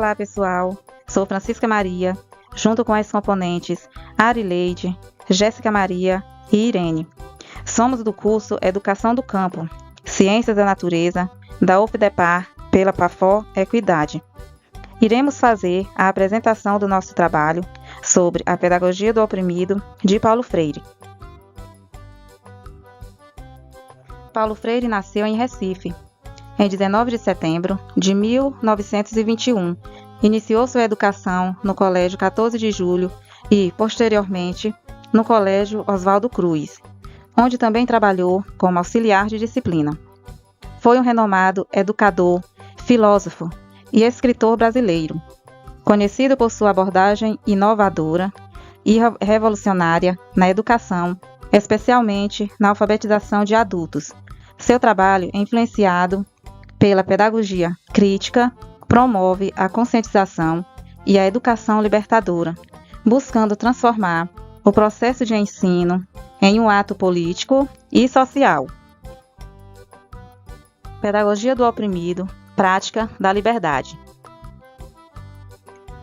Olá, pessoal. Sou Francisca Maria, junto com as componentes Arileide, Jéssica Maria e Irene. Somos do curso Educação do Campo, Ciências da Natureza, da UFDEPAR, pela PAFO Equidade. Iremos fazer a apresentação do nosso trabalho sobre a pedagogia do oprimido de Paulo Freire. Paulo Freire nasceu em Recife, em 19 de setembro de 1921. Iniciou sua educação no Colégio 14 de Julho e, posteriormente, no Colégio Oswaldo Cruz, onde também trabalhou como auxiliar de disciplina. Foi um renomado educador, filósofo e escritor brasileiro, conhecido por sua abordagem inovadora e revolucionária na educação, especialmente na alfabetização de adultos. Seu trabalho, influenciado pela pedagogia crítica, promove a conscientização e a educação libertadora, buscando transformar o processo de ensino em um ato político e social. Pedagogia do oprimido, prática da liberdade.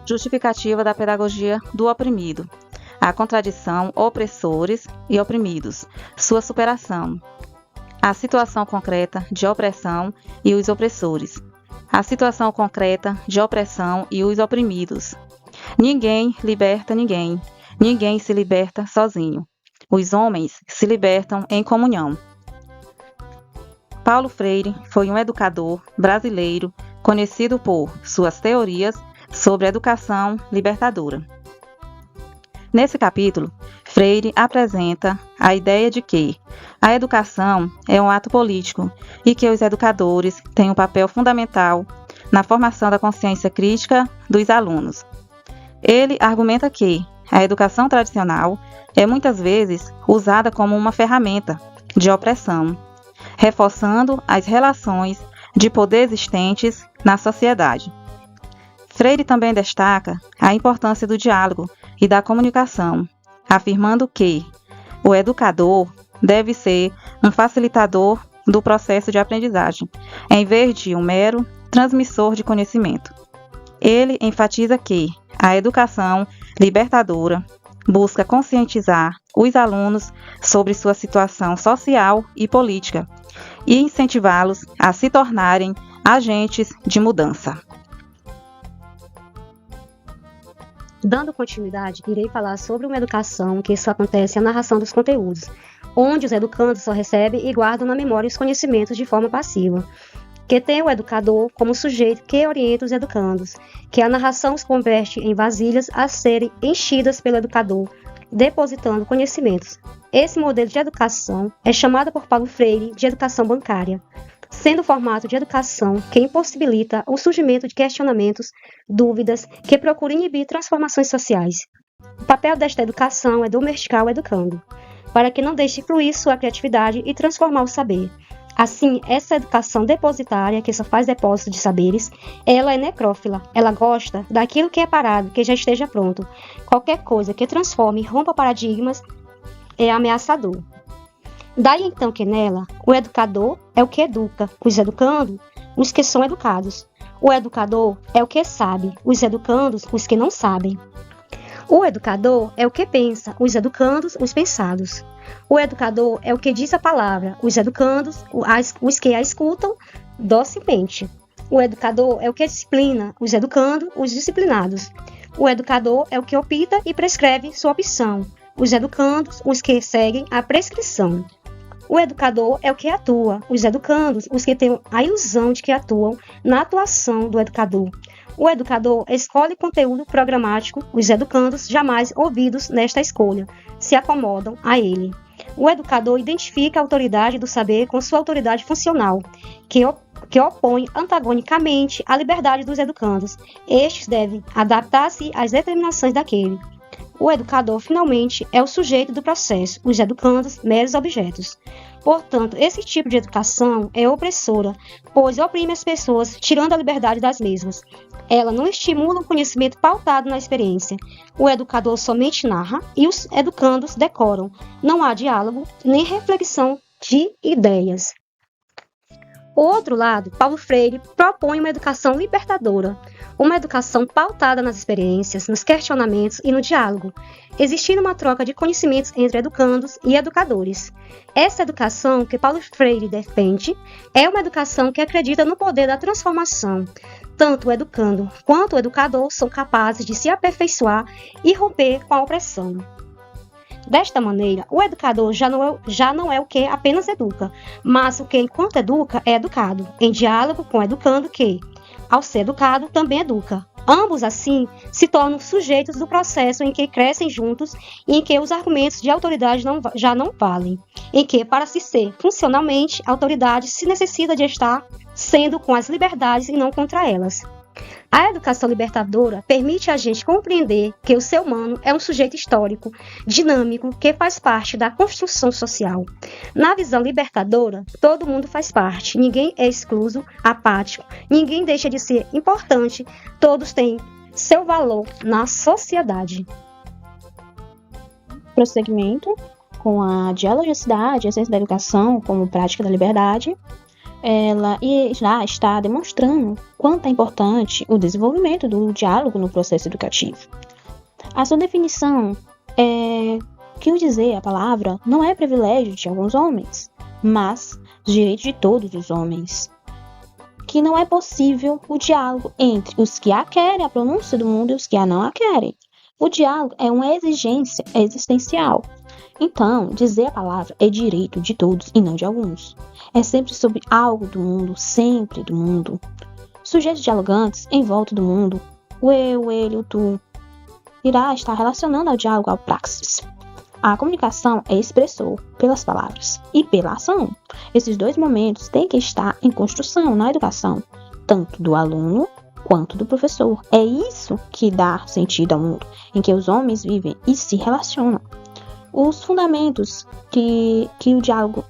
Justificativa da pedagogia do oprimido. A contradição, opressores e oprimidos, sua superação. A situação concreta de opressão e os opressores. A situação concreta de opressão e os oprimidos. Ninguém liberta ninguém. Ninguém se liberta sozinho. Os homens se libertam em comunhão. Paulo Freire foi um educador brasileiro conhecido por suas teorias sobre educação libertadora. Nesse capítulo, Freire apresenta a ideia de que a educação é um ato político e que os educadores têm um papel fundamental na formação da consciência crítica dos alunos. Ele argumenta que a educação tradicional é muitas vezes usada como uma ferramenta de opressão, reforçando as relações de poder existentes na sociedade. Freire também destaca a importância do diálogo e da comunicação, afirmando que o educador deve ser um facilitador do processo de aprendizagem, em vez de um mero transmissor de conhecimento. Ele enfatiza que a educação libertadora busca conscientizar os alunos sobre sua situação social e política e incentivá-los a se tornarem agentes de mudança. Dando continuidade, irei falar sobre uma educação que isso acontece a narração dos conteúdos, onde os educandos só recebem e guardam na memória os conhecimentos de forma passiva, que tem o educador como sujeito que orienta os educandos, que a narração os converte em vasilhas a serem enchidas pelo educador, depositando conhecimentos. Esse modelo de educação é chamado por Paulo Freire de educação bancária, sendo o formato de educação que impossibilita o surgimento de questionamentos, dúvidas, que procura inibir transformações sociais. O papel desta educação é domesticar o educando, para que não deixe fluir sua criatividade e transformar o saber. Assim, essa educação depositária, que só faz depósito de saberes, ela é necrófila, ela gosta daquilo que é parado, que já esteja pronto. Qualquer coisa que transforme e rompa paradigmas é ameaçador. Daí então que nela, o educador é o que educa, os educandos, os que são educados. O educador é o que sabe, os educandos, os que não sabem. O educador é o que pensa, os educandos, os pensados. O educador é o que diz a palavra, os educandos, os que a escutam docemente. O educador é o que disciplina, os educandos, os disciplinados. O educador é o que opta e prescreve sua opção, os educandos, os que seguem a prescrição. O educador é o que atua, os educandos, os que têm a ilusão de que atuam na atuação do educador. O educador escolhe conteúdo programático, os educandos, jamais ouvidos nesta escolha, se acomodam a ele. O educador identifica a autoridade do saber com sua autoridade funcional, que opõe antagonicamente a liberdade dos educandos. Estes devem adaptar-se às determinações daquele. O educador, finalmente, é o sujeito do processo, os educandos, meros objetos. Portanto, esse tipo de educação é opressora, pois oprime as pessoas, tirando a liberdade das mesmas. Ela não estimula o conhecimento pautado na experiência. O educador somente narra e os educandos decoram. Não há diálogo nem reflexão de ideias. Por outro lado, Paulo Freire propõe uma educação libertadora, uma educação pautada nas experiências, nos questionamentos e no diálogo, existindo uma troca de conhecimentos entre educandos e educadores. Essa educação que Paulo Freire defende é uma educação que acredita no poder da transformação. Tanto o educando quanto o educador são capazes de se aperfeiçoar e romper com a opressão. Desta maneira, o educador já não é o que apenas educa, mas o que, enquanto educa, é educado, em diálogo com o educando que, ao ser educado, também educa. Ambos, assim, se tornam sujeitos do processo em que crescem juntos e em que os argumentos de autoridade já não valem, em que, para se ser funcionalmente, a autoridade se necessita de estar sendo com as liberdades e não contra elas. A educação libertadora permite a gente compreender que o ser humano é um sujeito histórico, dinâmico, que faz parte da construção social. Na visão libertadora, todo mundo faz parte, ninguém é excluso, apático, ninguém deixa de ser importante, todos têm seu valor na sociedade. Prosseguimento com a dialogicidade, a ciência da educação como prática da liberdade. Ela já está demonstrando quanto é importante o desenvolvimento do diálogo no processo educativo. A sua definição é que o dizer a palavra não é privilégio de alguns homens, mas direito de todos os homens. Que não é possível o diálogo entre os que a querem, a pronúncia do mundo, e os que a não a querem. O diálogo é uma exigência existencial. Então, dizer a palavra é direito de todos e não de alguns. É sempre sobre algo do mundo, sempre do mundo. Sujeitos dialogantes em volta do mundo, o eu, ele, o tu, irá estar relacionando ao diálogo ao praxis. A comunicação é expressor pelas palavras e pela ação. Esses dois momentos têm que estar em construção na educação, tanto do aluno quanto do professor. É isso que dá sentido ao mundo em que os homens vivem e se relacionam. Os fundamentos que o diálogo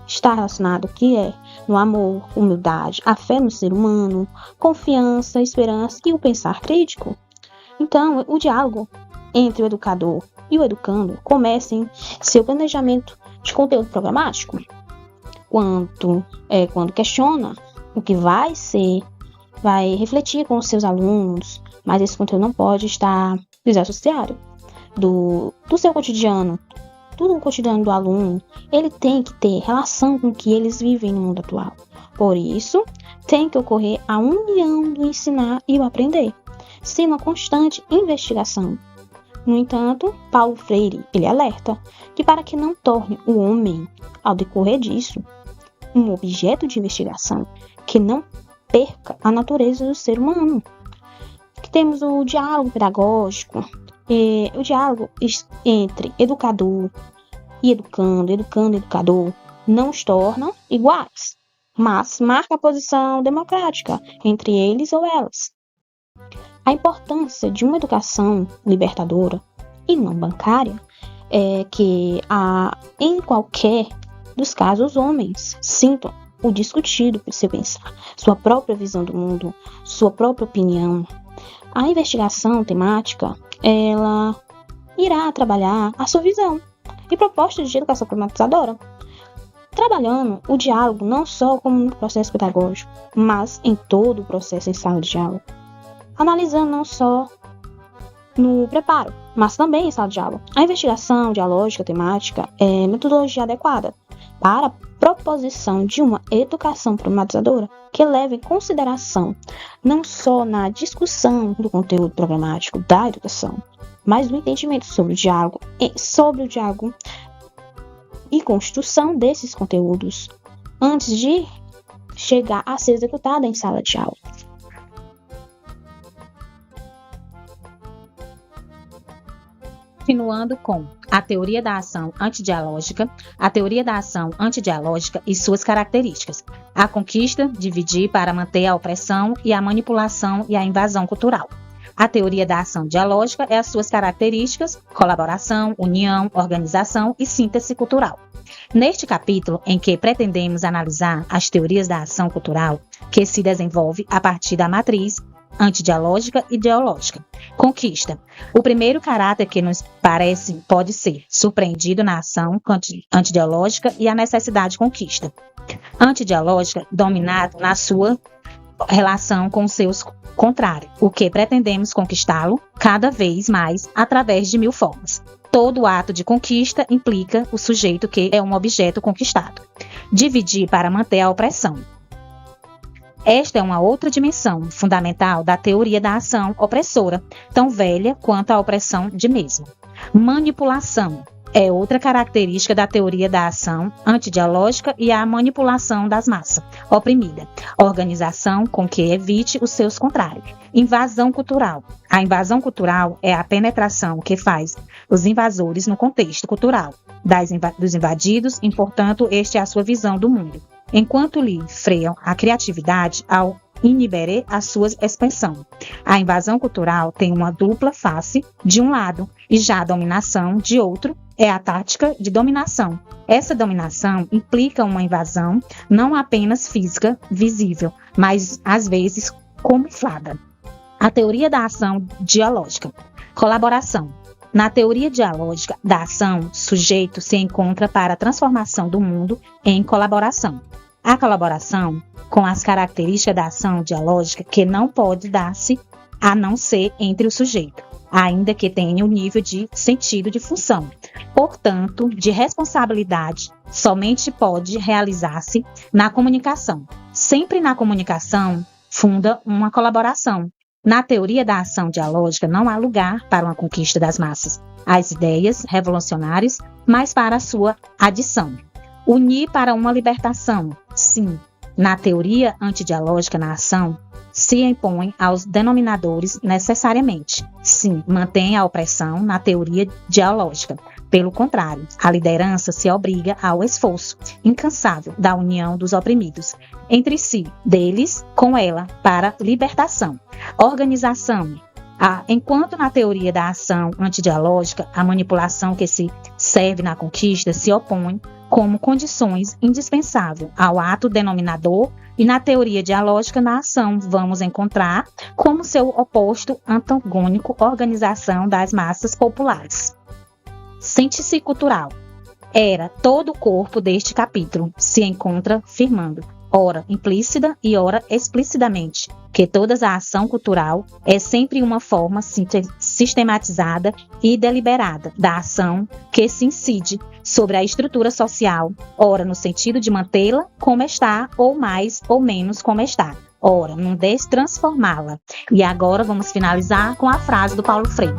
está relacionado, que é no amor, humildade, a fé no ser humano, confiança, esperança e o pensar crítico. Então, o diálogo entre o educador e o educando começa em seu planejamento de conteúdo programático, quando questiona o que vai refletir com os seus alunos, mas esse conteúdo não pode estar desassociado do seu cotidiano. Tudo no cotidiano do aluno, ele tem que ter relação com o que eles vivem no mundo atual. Por isso, tem que ocorrer a união do ensinar e o aprender, sendo uma constante investigação. No entanto, Paulo Freire, ele alerta que para que não torne o homem, ao decorrer disso, um objeto de investigação, que não perca a natureza do ser humano. Que temos o diálogo pedagógico, o diálogo entre educador e educando e educador não os torna iguais, mas marca a posição democrática entre eles ou elas. A importância de uma educação libertadora e não bancária é que em qualquer dos casos os homens sintam o discutido por seu pensar, sua própria visão do mundo, sua própria opinião. A investigação temática, ela irá trabalhar a sua visão e propostas de educação problematizadora, trabalhando o diálogo não só como no processo pedagógico, mas em todo o processo em sala de aula, analisando não só no preparo, mas também em sala de aula. A investigação dialógica temática é metodologia adequada para a proposição de uma educação problematizadora que leve em consideração não só na discussão do conteúdo programático da educação, mas no entendimento sobre o diálogo e construção desses conteúdos antes de chegar a ser executada em sala de aula. Continuando com a teoria da ação antidialógica, a teoria da ação antidialógica e suas características. A conquista, dividir para manter a opressão e a manipulação e a invasão cultural. A teoria da ação dialógica é as suas características, colaboração, união, organização e síntese cultural. Neste capítulo, em que pretendemos analisar as teorias da ação cultural, que se desenvolve a partir da matriz antidialógica e ideológica. Conquista. O primeiro caráter que nos parece pode ser surpreendido na ação antidialógica e a necessidade de conquista. Antidialógica, dominado na sua relação com seus contrários, o que pretendemos conquistá-lo cada vez mais através de 1000 formas. Todo ato de conquista implica o sujeito que é um objeto conquistado. Dividir para manter a opressão. Esta é uma outra dimensão fundamental da teoria da ação opressora, tão velha quanto a opressão de mesmo. Manipulação é outra característica da teoria da ação antidialógica e a manipulação das massas oprimida. Organização com que evite os seus contrários. Invasão cultural. A invasão cultural é a penetração que faz os invasores no contexto cultural dos invadidos e, portanto, este é a sua visão do mundo. Enquanto lhe freiam a criatividade ao inibir a sua expansão. A invasão cultural tem uma dupla face de um lado e já a dominação de outro é a tática de dominação. Essa dominação implica uma invasão não apenas física, visível, mas às vezes camuflada. A teoria da ação dialógica. Colaboração. Na teoria dialógica da ação, o sujeito se encontra para a transformação do mundo em colaboração. A colaboração, com as características da ação dialógica, que não pode dar-se a não ser entre o sujeito, ainda que tenha um nível de sentido de função. Portanto, de responsabilidade, somente pode realizar-se na comunicação. Sempre na comunicação funda uma colaboração. Na teoria da ação dialógica não há lugar para uma conquista das massas, as ideias revolucionárias, mas para a sua adição. Unir para uma libertação, sim. Na teoria antidialógica na ação, se impõe aos denominadores necessariamente. Sim, mantém a opressão na teoria dialógica. Pelo contrário, a liderança se obriga ao esforço incansável da união dos oprimidos entre si, deles com ela, para libertação. Organização. Enquanto na teoria da ação antidialógica, a manipulação que se serve na conquista se opõe como condições indispensáveis ao ato denominador, e na teoria dialógica na ação vamos encontrar como seu oposto antagônico organização das massas populares. Sente-se cultural. Era todo o corpo deste capítulo se encontra firmando, ora implícita e ora explicitamente, que toda a ação cultural é sempre uma forma sistematizada e deliberada da ação que se incide sobre a estrutura social, ora no sentido de mantê-la como está, ou mais ou menos como está, ora, não destransformá-la. E agora vamos finalizar com a frase do Paulo Freire.